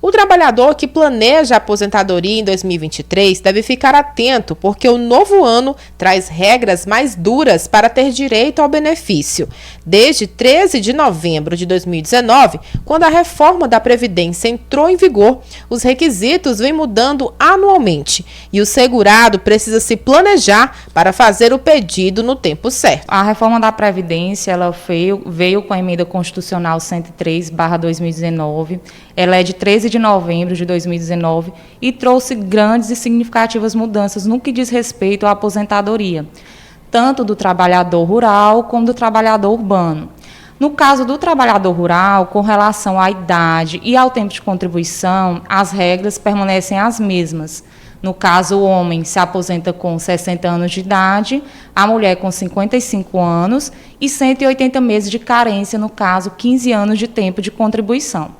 O trabalhador que planeja a aposentadoria em 2023 deve ficar atento, porque o novo ano traz regras mais duras para ter direito ao benefício. Desde 13 de novembro de 2019, quando a reforma da Previdência entrou em vigor, os requisitos vêm mudando anualmente e o segurado precisa se planejar para fazer o pedido no tempo certo. A reforma da Previdência ela veio com a emenda constitucional 103/2019. Ela é de 13 de novembro de 2019 e trouxe grandes e significativas mudanças no que diz respeito à aposentadoria, tanto do trabalhador rural como do trabalhador urbano. No caso do trabalhador rural, com relação à idade e ao tempo de contribuição, as regras permanecem as mesmas. No caso, o homem se aposenta com 60 anos de idade, a mulher com 55 anos e 180 meses de carência, no caso, 15 anos de tempo de contribuição.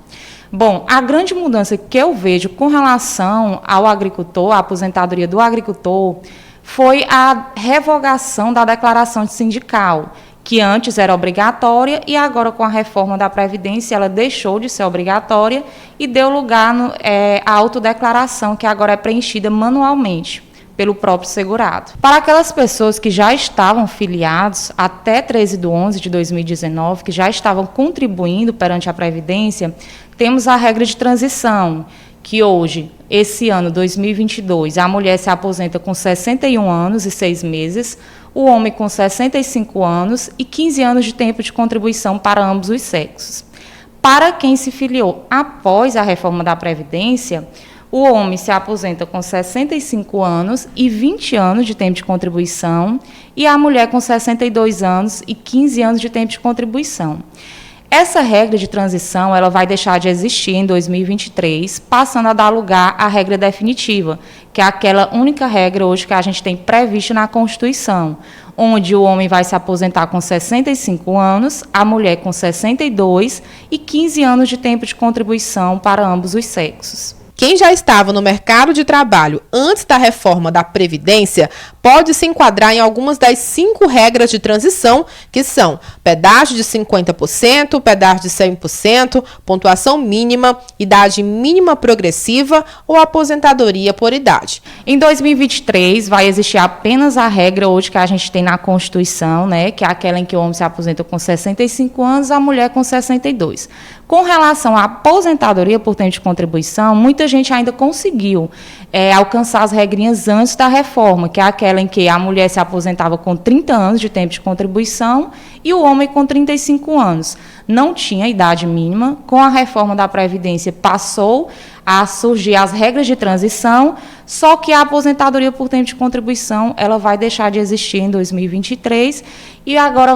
Bom, a grande mudança que eu vejo com relação ao agricultor, à aposentadoria do agricultor, foi a revogação da declaração sindical, que antes era obrigatória e agora, com a reforma da Previdência, ela deixou de ser obrigatória e deu lugar à autodeclaração, que agora é preenchida manualmente pelo próprio segurado. Para aquelas pessoas que já estavam filiados até 13/11/2019, que já estavam contribuindo perante a Previdência, temos a regra de transição, que hoje, esse ano 2022, a mulher se aposenta com 61 anos e 6 meses, o homem com 65 anos e 15 anos de tempo de contribuição para ambos os sexos. Para quem se filiou após a reforma da Previdência, o homem se aposenta com 65 anos e 20 anos de tempo de contribuição e a mulher com 62 anos e 15 anos de tempo de contribuição. Essa regra de transição ela vai deixar de existir em 2023, passando a dar lugar à regra definitiva, que é aquela única regra hoje que a gente tem prevista na Constituição, onde o homem vai se aposentar com 65 anos, a mulher com 62 e 15 anos de tempo de contribuição para ambos os sexos. Quem já estava no mercado de trabalho antes da reforma da Previdência pode se enquadrar em algumas das 5 regras de transição, que são pedágio de 50%, pedágio de 100%, pontuação mínima, idade mínima progressiva ou aposentadoria por idade. Em 2023, vai existir apenas a regra hoje que a gente tem na Constituição, né, que é aquela em que o homem se aposenta com 65 anos, a mulher com 62. Com relação à aposentadoria por tempo de contribuição, muita gente ainda conseguiu alcançar as regrinhas antes da reforma, que é aquela em que a mulher se aposentava com 30 anos de tempo de contribuição e o homem com 35 anos. Não tinha idade mínima. Com a reforma da Previdência, passou a surgir as regras de transição, só que a aposentadoria por tempo de contribuição ela vai deixar de existir em 2023 e agora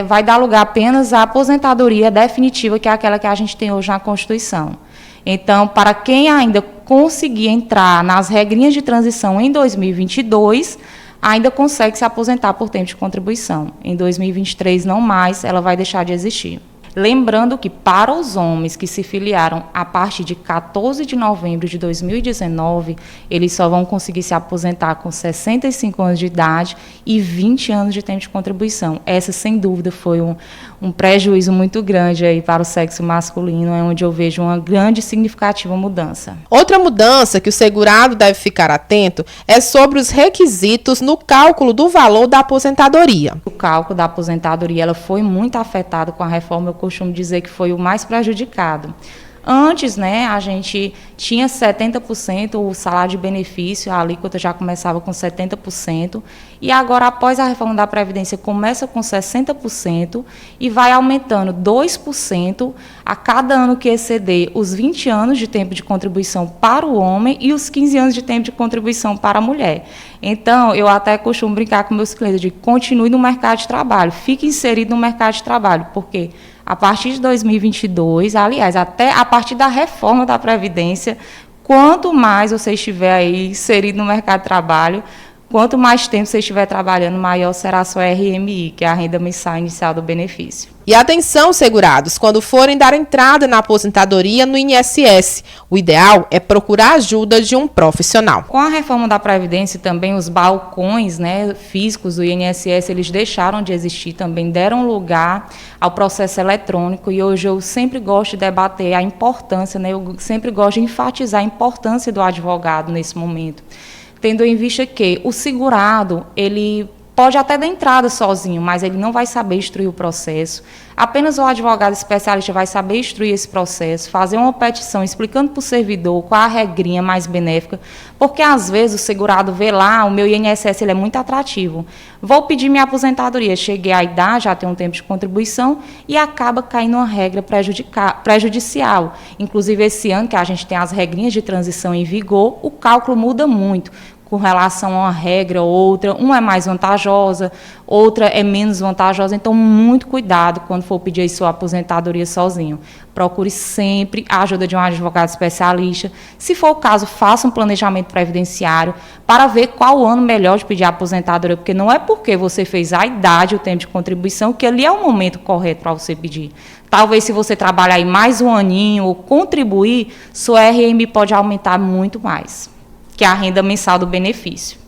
vai dar lugar apenas à aposentadoria definitiva, que é aquela que a gente tem hoje na Constituição. Então, para quem ainda conseguir entrar nas regrinhas de transição em 2022, ainda consegue se aposentar por tempo de contribuição. Em 2023, não mais, ela vai deixar de existir. Lembrando que, para os homens que se filiaram a partir de 14 de novembro de 2019, eles só vão conseguir se aposentar com 65 anos de idade e 20 anos de tempo de contribuição. Essa, sem dúvida, foi um prejuízo muito grande aí para o sexo masculino, é onde eu vejo uma grande e significativa mudança. Outra mudança que o segurado deve ficar atento é sobre os requisitos no cálculo do valor da aposentadoria. O cálculo da aposentadoria ela foi muito afetado com a reforma. Eu costumo dizer que foi o mais prejudicado. Antes, a gente tinha 70%, o salário de benefício, a alíquota já começava com 70%, e agora, após a reforma da Previdência, começa com 60% e vai aumentando 2% a cada ano que exceder os 20 anos de tempo de contribuição para o homem e os 15 anos de tempo de contribuição para a mulher. Então, eu até costumo brincar com meus clientes de continue no mercado de trabalho, fique inserido no mercado de trabalho, porque a partir de 2022, aliás, até a partir da reforma da Previdência, quanto mais você estiver aí inserido no mercado de trabalho, quanto mais tempo você estiver trabalhando, maior será a sua RMI, que é a renda mensal inicial do benefício. E atenção, segurados, quando forem dar entrada na aposentadoria no INSS, o ideal é procurar a ajuda de um profissional. Com a reforma da Previdência também os balcões, né, físicos do INSS, eles deixaram de existir, também deram lugar ao processo eletrônico, e hoje eu sempre gosto de debater a importância, né, eu sempre gosto de enfatizar a importância do advogado nesse momento, tendo em vista que o segurado, ele pode até dar entrada sozinho, mas ele não vai saber instruir o processo. Apenas o advogado especialista vai saber instruir esse processo, fazer uma petição explicando para o servidor qual a regrinha mais benéfica, porque às vezes o segurado vê lá, o meu INSS ele é muito atrativo. Vou pedir minha aposentadoria, cheguei à idade, já tenho um tempo de contribuição, e acaba caindo uma regra prejudicial. Inclusive, esse ano que a gente tem as regrinhas de transição em vigor, o cálculo muda muito com relação a uma regra ou outra, uma é mais vantajosa, outra é menos vantajosa, então muito cuidado quando for pedir a sua aposentadoria sozinho. Procure sempre a ajuda de um advogado especialista. Se for o caso, faça um planejamento previdenciário para ver qual ano melhor de pedir a aposentadoria, porque não é porque você fez a idade, o tempo de contribuição, que ali é o momento correto para você pedir. Talvez se você trabalhar aí mais um aninho ou contribuir, sua RMI pode aumentar muito mais, que é a renda mensal do benefício.